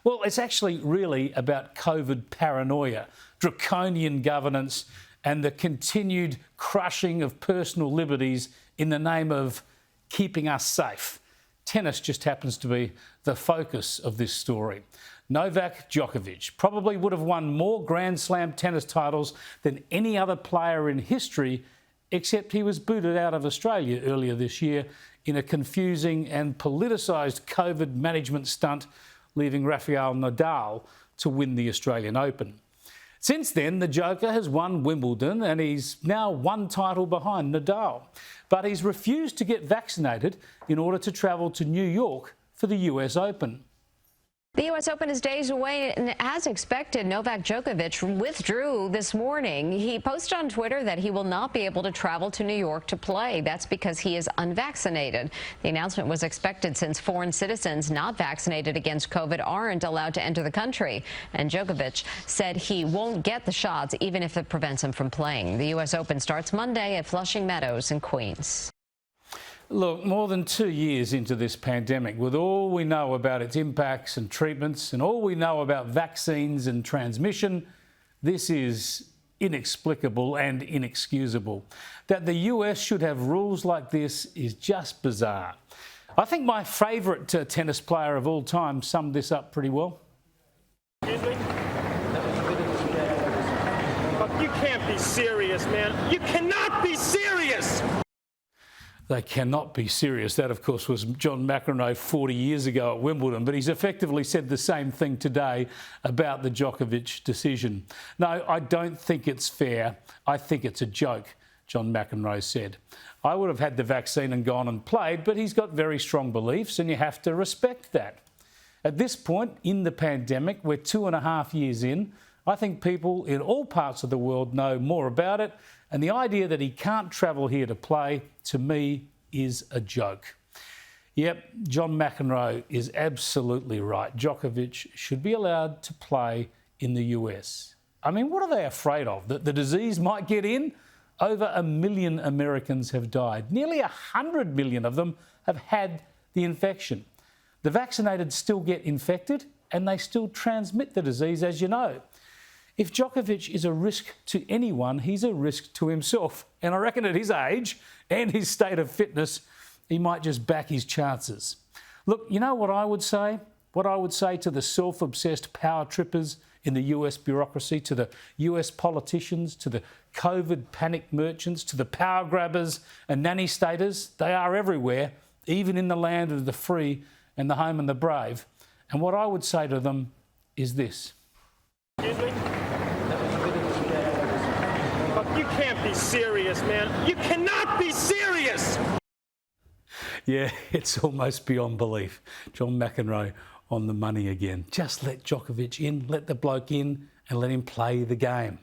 Well, it's actually really about COVID paranoia, draconian governance, and the continued crushing of personal liberties in the name of keeping us safe. Tennis just happens to be the focus of this story. Novak Djokovic probably would have won more Grand Slam tennis titles than any other player in history, except he was booted out of Australia earlier this year in a confusing and politicised COVID management stunt, leaving Rafael Nadal to win the Australian Open. Since then, the Joker has won Wimbledon and he's now one title behind Nadal. But he's refused to get vaccinated in order to travel to New York for the US Open. The U.S. Open is days away, and as expected, Novak Djokovic withdrew this morning. He posted on Twitter that he will not be able to travel to New York to play. That's because he is unvaccinated. The announcement was expected since foreign citizens not vaccinated against COVID aren't allowed to enter the country. And Djokovic said he won't get the shots even if it prevents him from playing. The U.S. Open starts Monday at Flushing Meadows in Queens. Look, more than 2 years into this pandemic, with all we know about its impacts and treatments and all we know about vaccines and transmission, this is inexplicable and inexcusable. That the US should have rules like this is just bizarre. I think my favourite tennis player of all time summed this up pretty well. Excuse me? Look, you can't be serious, man. You cannot be serious! They cannot be serious. That, of course, was John McEnroe 40 years ago at Wimbledon, but he's effectively said the same thing today about the Djokovic decision. No, I don't think it's fair. I think it's a joke, John McEnroe said. I would have had the vaccine and gone and played, but he's got very strong beliefs and you have to respect that. At this point in the pandemic, we're 2.5 years in, I think people in all parts of the world know more about it, and the idea that he can't travel here to play, to me, is a joke. Yep, John McEnroe is absolutely right. Djokovic should be allowed to play in the US. I mean, what are they afraid of? That the disease might get in? Over 1 million Americans have died. Nearly 100 million of them have had the infection. The vaccinated still get infected and they still transmit the disease, as you know. If Djokovic is a risk to anyone, he's a risk to himself. And I reckon at his age and his state of fitness, he might just back his chances. Look, you know what I would say? What I would say to the self-obsessed power trippers in the US bureaucracy, to the US politicians, to the COVID panic merchants, to the power grabbers and nanny staters. They are everywhere, even in the land of the free and the home of the brave. And what I would say to them is this. Excuse me? Look, you can't be serious, man. You cannot be serious! Yeah, it's almost beyond belief. John McEnroe on the money again. Just let Djokovic in, let the bloke in and let him play the game.